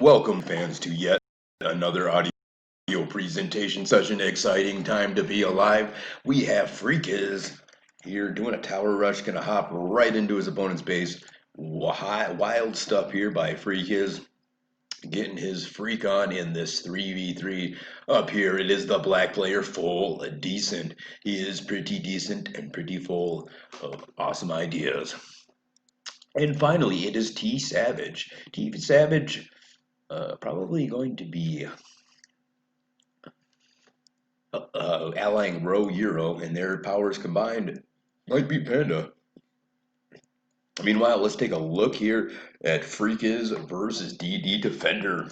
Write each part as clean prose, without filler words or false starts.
Welcome, fans, to yet another audio presentation. Such an exciting time to be alive. We have Freakiz here doing a tower rush, gonna hop right into his opponent's base. Wild stuff here by Freakiz, getting his freak on in this 3v3. Up here, it is the black player, full decent. He is pretty decent and pretty full of awesome ideas. And finally, it is T Savage. T Savage. Probably going to be allying Rho Euro, and their powers combined might be Panda. Meanwhile, let's take a look here at Freakiz versus DD Defender.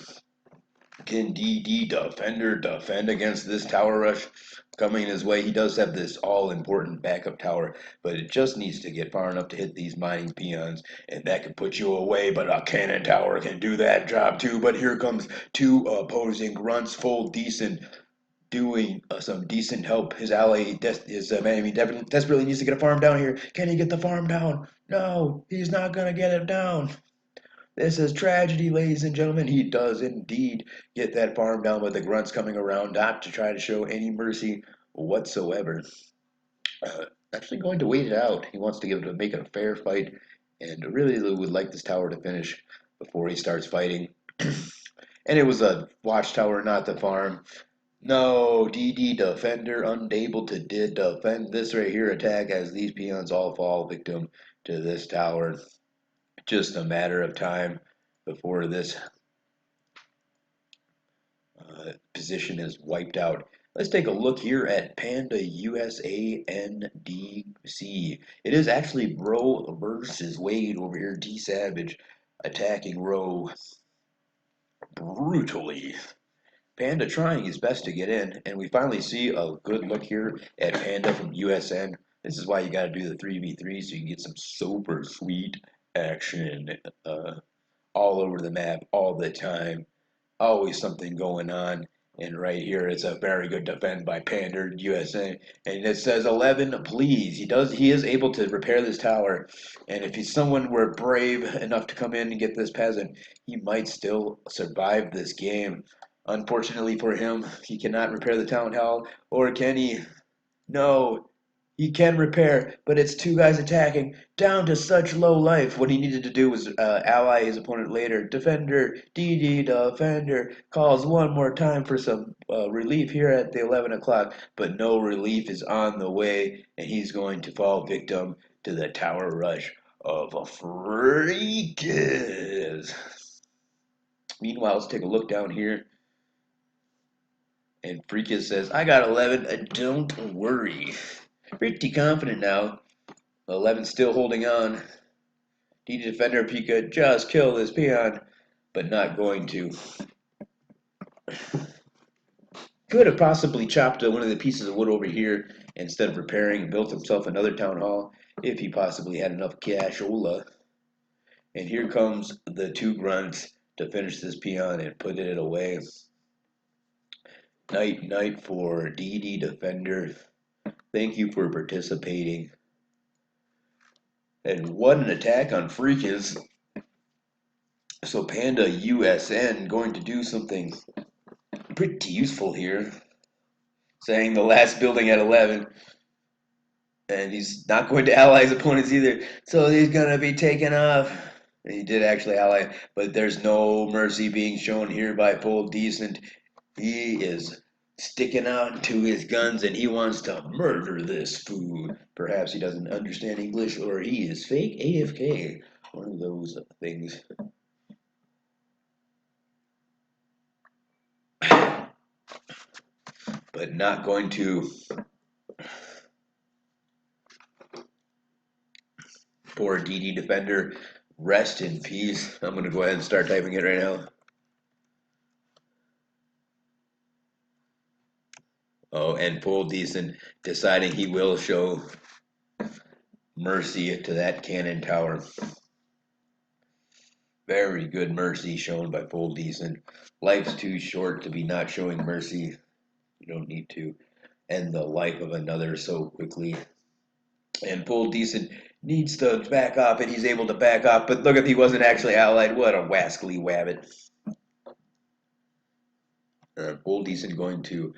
Can DD Defender defend against this tower rush coming his way? He does have this all-important backup tower, but it just needs to get far enough to hit these mining peons, and that could put you away, but a cannon tower can do that job too. But here comes two opposing grunts, full decent, doing some decent help. His ally, his enemy, desperately needs to get a farm down here. Can he get the farm down? No, he's not going to get it down. This is tragedy, ladies and gentlemen. He does indeed get that farm down, but the grunts coming around not to try to show any mercy whatsoever. Actually going to wait it out. He wants to make it a fair fight, and really would like this tower to finish before he starts fighting. And it was a watchtower, not the farm. No, DD Defender unable to defend this right here attack as these peons all fall victim to this tower. Just a matter of time before this position is wiped out. Let's take a look here at Panda USANDC. It is actually Rho versus Wade over here. D Savage attacking Rho brutally. Panda trying his best to get in, and we finally see a good look here at Panda from USN. This is why you got to do the 3v3 so you can get some super sweet action all over the map all the time. Always something going on. And right here, it's a very good defend by Panda USA, and it says 11. Please, he is able to repair this tower, and if someone were brave enough to come in and get this peasant, he might still survive this game. Unfortunately for him, he cannot repair the town hall, or can he? No, he can repair, but it's two guys attacking down to such low life. What he needed to do was ally his opponent later. Defender, DD Defender calls one more time for some relief here at the 11 o'clock, but no relief is on the way, and he's going to fall victim to the tower rush of a Freakiz. Meanwhile, let's take a look down here. And Freakiz says, I got 11, don't worry. Pretty confident now. 11 still holding on. DD Defender Pika just kill this peon, but not going to. Could have possibly chopped one of the pieces of wood over here instead of repairing and built himself another town hall if he possibly had enough cashola. And here comes the two grunts to finish this peon and put it away. Night for DD Defender. Thank you for participating. And what an attack on Freakiz. So Panda USN going to do something pretty useful here. Saying the last building at 11. And he's not going to ally his opponents either. So he's going to be taken off. He did actually ally, but there's no mercy being shown here by Full Decent. He is sticking out to his guns and he wants to murder this fool. Perhaps he doesn't understand English or he is fake AFK. One of those things. But not going to. Poor DD Defender. Rest in peace. I'm going to go ahead and start typing it right now. Oh, and Full Decent deciding he will show mercy to that cannon tower. Very good mercy shown by Full Decent. Life's too short to be not showing mercy. You don't need to end the life of another so quickly. And Full Decent needs to back off, and he's able to back off. But look, if he wasn't actually allied, what a wascally wabbit. Bull Decent going to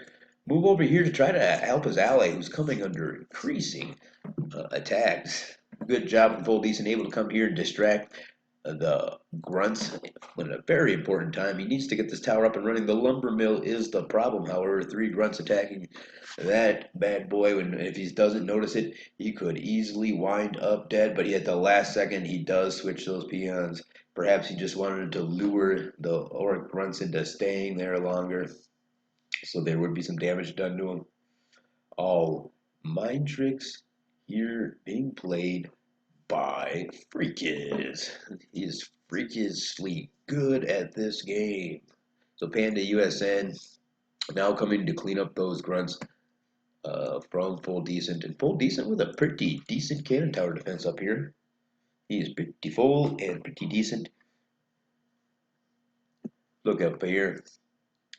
move over here to try to help his ally who's coming under increasing attacks. Good job from Bull Decent, able to come here and distract the grunts at a very important time. He needs to get this tower up and running. The lumber mill is the problem, however. 3 grunts attacking that bad boy. When if he doesn't notice it, he could easily wind up dead. But at the last second, he does switch those peons. Perhaps he just wanted to lure the orc grunts into staying there longer, so there would be some damage done to him. All mind tricks here being played by Freakiz. He is freakishly good at this game. So Panda USN now coming to clean up those grunts from Full Decent. And Full Decent with a pretty decent cannon tower defense up here. He is pretty full and pretty decent. Look up here.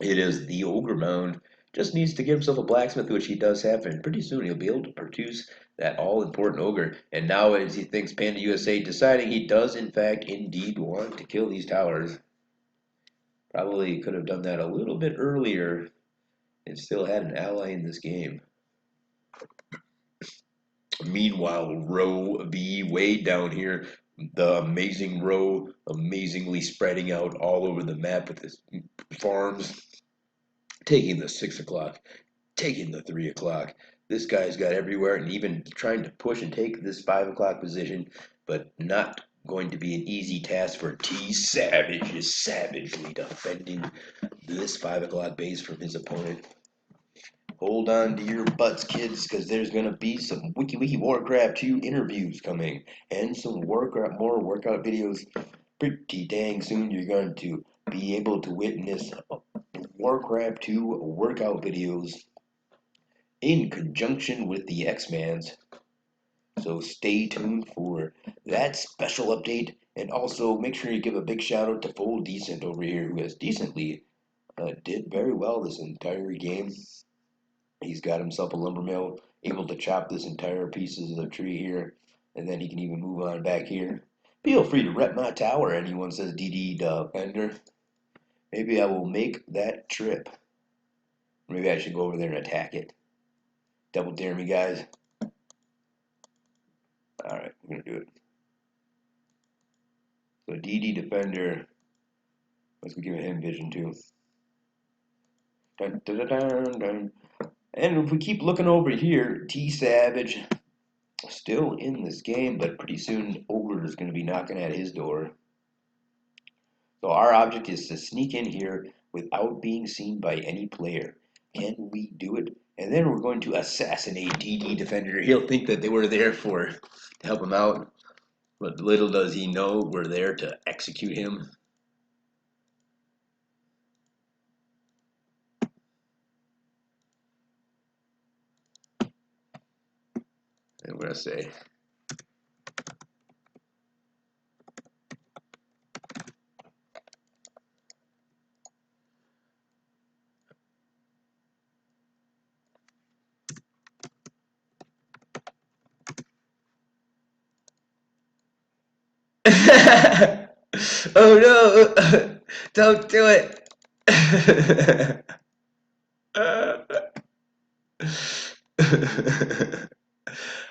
It is the Ogre Mound. Just needs to get himself a blacksmith, which he does have, and pretty soon he'll be able to produce that all-important ogre. And now, as he thinks Panda USA, deciding he does, in fact, indeed want to kill these towers. Probably could have done that a little bit earlier and still had an ally in this game. Meanwhile, Row V way down here, the amazing Row, amazingly spreading out all over the map with his farms, taking the 6 o'clock, taking the 3 o'clock. This guy's got everywhere, and even trying to push and take this 5 o'clock position, but not going to be an easy task for T Savage, is savagely defending this 5 o'clock base from his opponent. Hold on to your butts, kids, because there's going to be some Wiki Warcraft 2 interviews coming, and some more workout videos. Pretty dang soon you're going to be able to witness Warcraft 2 workout videos in conjunction with the X-Mans. So stay tuned for that special update, and also make sure you give a big shout out to Full Decent over here, who has decently did very well this entire game. He's got himself a lumber mill, able to chop this entire pieces of the tree here, and then he can even move on back here. Feel free to rep my tower, anyone says DD Defender. Maybe I will make that trip. Maybe I should go over there and attack it. Double dare me, guys. Alright, we're going to do it. So DD Defender, let's give him vision too. Dun, dun, dun, dun. And if we keep looking over here, T Savage still in this game, but pretty soon Ogre is going to be knocking at his door. So our object is to sneak in here without being seen by any player. Can we do it? And then we're going to assassinate DD Defender. He'll think that they were there to help him out, but little does he know we're there to execute him. And we're going to say, oh no, don't do it.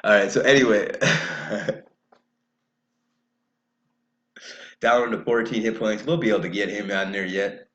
Alright, so anyway, down to 14 hit points. We'll be able to get him on there yet.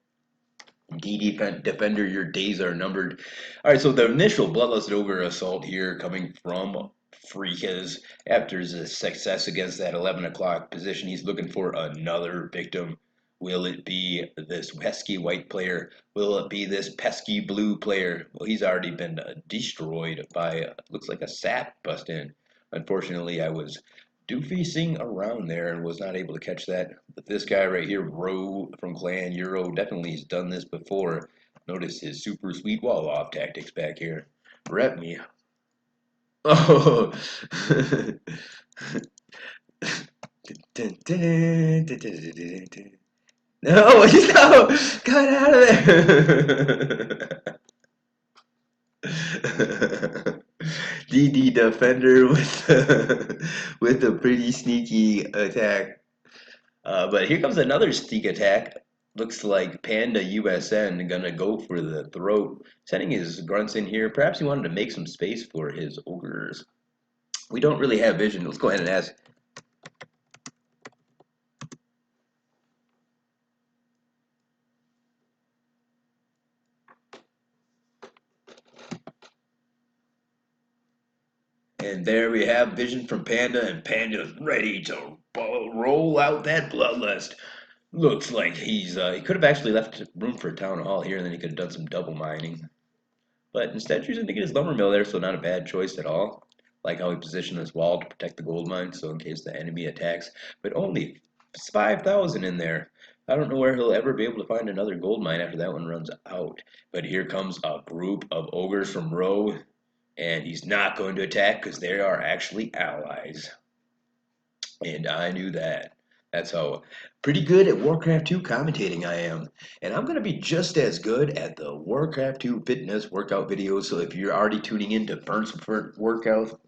DD Defender, your days are numbered. Alright, so the initial Bloodlust Ogre assault here coming from Freakiz. After his success against that 11 o'clock position, he's looking for another victim. Will it be this pesky white player? Will it be this pesky blue player? Well, he's already been destroyed by, looks like a sap bust in. Unfortunately, I was doofusing around there and was not able to catch that. But this guy right here, Ro from Clan Euro, definitely has done this before. Notice his super sweet wall off tactics back here. Rep me. Oh. No, no, get out of there. DD Defender with a pretty sneaky attack. But here comes another sneak attack. Looks like Panda USN gonna go for the throat, sending his grunts in here. Perhaps he wanted to make some space for his ogres. We don't really have vision. Let's go ahead and ask. And there we have vision from Panda, and Panda's ready to roll out that bloodlust. Looks like he could have actually left room for a town hall here, and then he could have done some double mining. But instead choosing to get his lumber mill there, so not a bad choice at all. Like how he positioned this wall to protect the gold mine, so in case the enemy attacks. But only 5,000 in there. I don't know where he'll ever be able to find another gold mine after that one runs out. But here comes a group of ogres from Row, and he's not going to attack because they are actually allies. And I knew that. That's how pretty good at Warcraft 2 commentating I am. And I'm going to be just as good at the Warcraft 2 fitness workout videos. So if you're already tuning in to Burns workout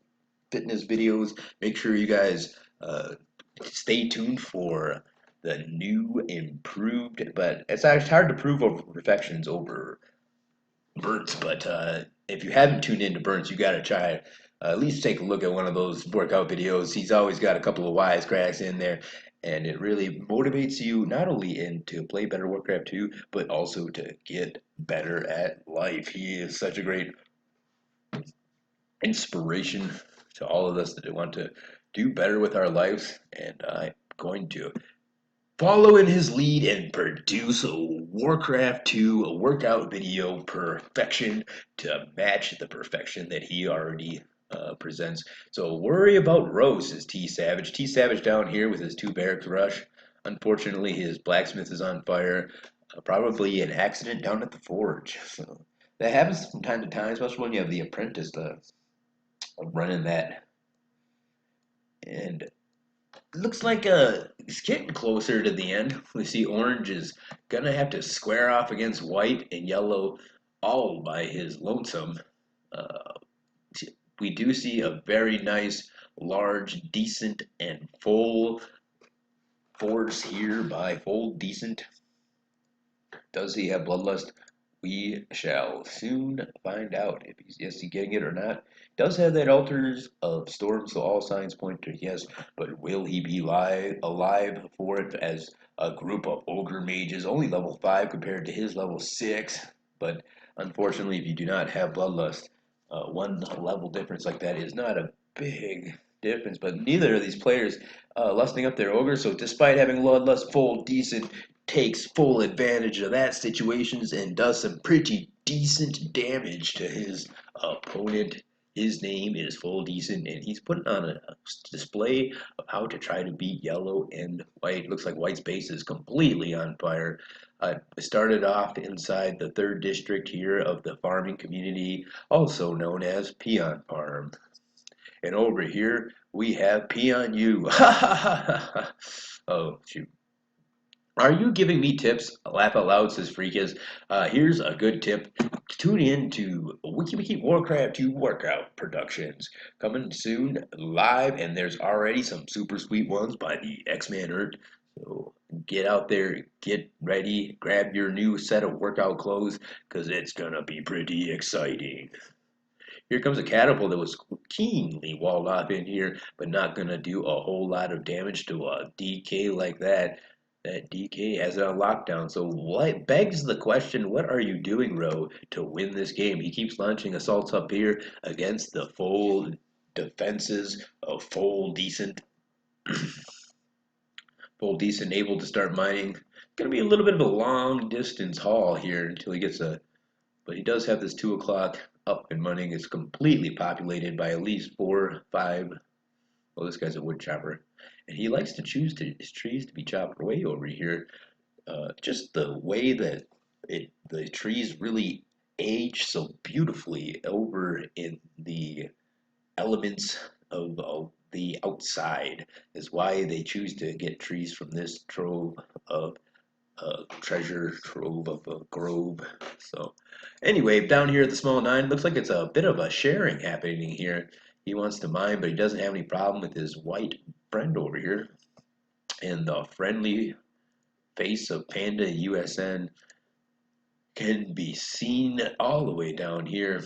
fitness videos, make sure you guys stay tuned for the new improved, but it's actually hard to prove over perfections over Burns, but if you haven't tuned into Burns, you got to try at least take a look at one of those workout videos. He's always got a couple of wisecracks in there, and it really motivates you not only in to play better Warcraft 2, but also to get better at life. He is such a great inspiration to all of us that want to do better with our lives, and I'm going to follow in his lead and produce a Warcraft 2 workout video perfection to match the perfection that he already presents. So worry about Rose, says T Savage. T Savage down here with his 2 barracks rush. Unfortunately, his blacksmith is on fire. Probably an accident down at the forge. So that happens from time to time, especially when you have the apprentice running that. And looks like it's getting closer to the end. We see orange is gonna have to square off against white and yellow all by his lonesome. Uh, we do see a very nice, large, decent, and full force here by full decent. Does he have bloodlust? We shall soon find out if he's is he getting it or not. Does have that altars of storm, so all signs point to yes, but will he be alive for it as a group of ogre mages, only level 5 compared to his level 6? But unfortunately, if you do not have bloodlust, one level difference like that is not a big difference. But neither of these players lusting up their ogre, so despite having bloodlust full decent, takes full advantage of that situations and does some pretty decent damage to his opponent. His name is Full Decent, and he's putting on a display of how to try to beat yellow and white. Looks like white's base is completely on fire. Started off inside the 3rd district here of the farming community, also known as Peon Farm. And over here, we have Peon U. Oh, shoot. Are you giving me tips? Laugh out loud, says Freakus. Here's a good tip. Tune in to Wiki Warcraft 2 workout productions. Coming soon live, and there's already some super sweet ones by the X-Man Earth. So get out there, get ready, grab your new set of workout clothes, because it's going to be pretty exciting. Here comes a catapult that was keenly walled off in here, but not going to do a whole lot of damage to a DK like that. That DK has it on lockdown. So what begs the question, what are you doing, Rowe, to win this game? He keeps launching assaults up here against the full defenses of full decent able to start mining. Gonna be a little bit of a long distance haul here until he gets a, but he does have this 2 o'clock up and running. It's completely populated by at least 4, 5. Well, this guy's a wood chopper, and he likes to choose his trees to be chopped away over here. Just the way that the trees really age so beautifully over in the elements of the outside is why they choose to get trees from this trove of treasure trove of a grove. So anyway, down here at the small 9, looks like it's a bit of a sharing happening here. He wants to mine, but he doesn't have any problem with his white friend over here. And the friendly face of Panda USN can be seen all the way down here,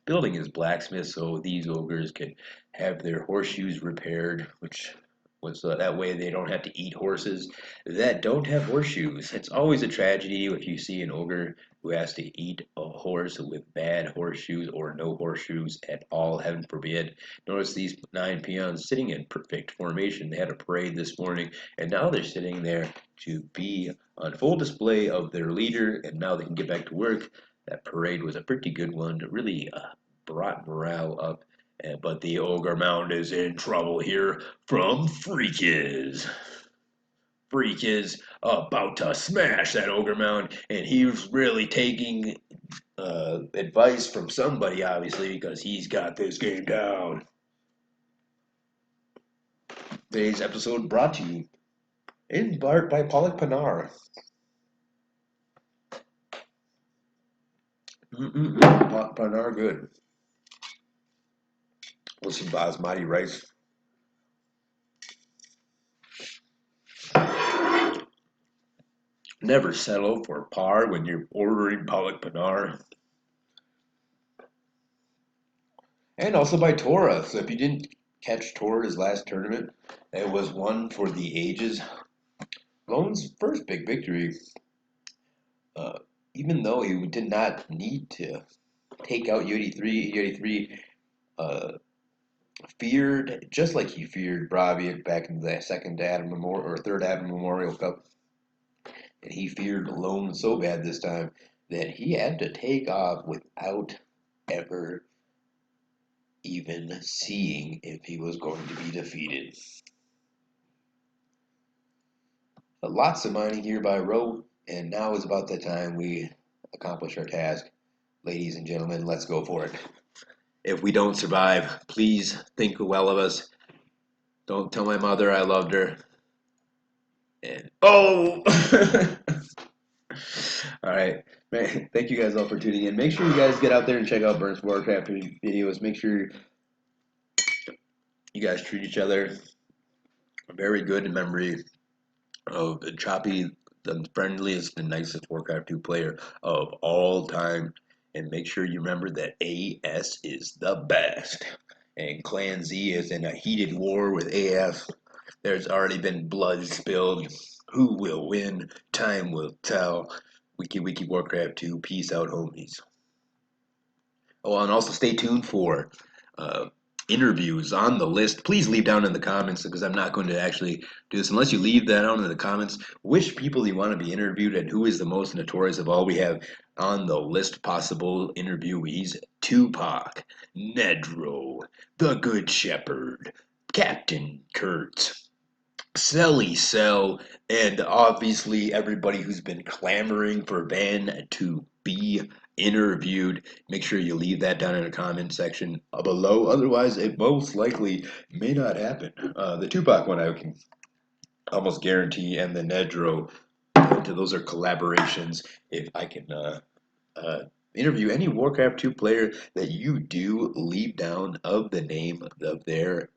building his blacksmith so these ogres can have their horseshoes repaired, which was that way they don't have to eat horses that don't have horseshoes. It's always a tragedy if you see an ogre who has to eat a horse with bad horseshoes or no horseshoes at all, heaven forbid. Notice these 9 peons sitting in perfect formation. They had a parade this morning, and now they're sitting there to be on full display of their leader, and now they can get back to work. That parade was a pretty good one. It really brought morale up. But the Ogre Mound is in trouble here from Freakiz. Freak is about to smash that Ogre Mound, and he's really taking advice from somebody, obviously, because he's got this game down. Today's episode brought to you in part by Pollock Pinar. Pinar good. With some basmati rice. Never settle for par when you're ordering Pollock Pinar. And also by Tora. So if you didn't catch Tora's last tournament, it was one for the ages. Lone's first big victory. Even though he did not need to take out U83, U83 feared, just like he feared Braviak back in the third Adam Memorial Cup. And he feared Lone so bad this time that he had to take off without ever even seeing if he was going to be defeated. Lots of mining here by Roe, and now is about the time we accomplish our task. Ladies and gentlemen, let's go for it. If we don't survive, please think well of us. Don't tell my mother I loved her. And oh! Alright. Thank you guys all for tuning in. Make sure you guys get out there and check out Burns Warcraft videos. Make sure you guys treat each other very good in memory of Choppy, the friendliest and nicest Warcraft 2 player of all time. And make sure you remember that AS is the best. And Clan Z is in a heated war with AF. There's already been blood spilled. Who will win? Time will tell. Wiki Wiki Warcraft 2. Peace out, homies. Oh, and also stay tuned for interviews on the list. Please leave down in the comments, because I'm not going to actually do this unless you leave that down in the comments which people you want to be interviewed and who is the most notorious of all. We have on the list possible interviewees: Tupac, Nedro, the Good Shepherd, Captain Kurtz, Selly Cell, and obviously everybody who's been clamoring for Van to be interviewed. Make sure you leave that down in the comment section below. Otherwise, it most likely may not happen. The Tupac one I can almost guarantee, and the Nedro, those are collaborations. If I can interview any Warcraft 2 player that you do, leave down of the name of their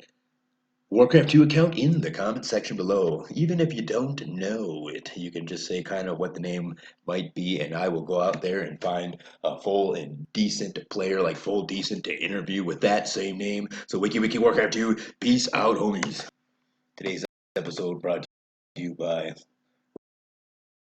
Warcraft 2 account in the comment section below. Even if you don't know it, you can just say kind of what the name might be, and I will go out there and find a full and decent player, like full decent, to interview with that same name. So Wiki Wiki Warcraft 2, peace out, homies. Today's episode brought to you by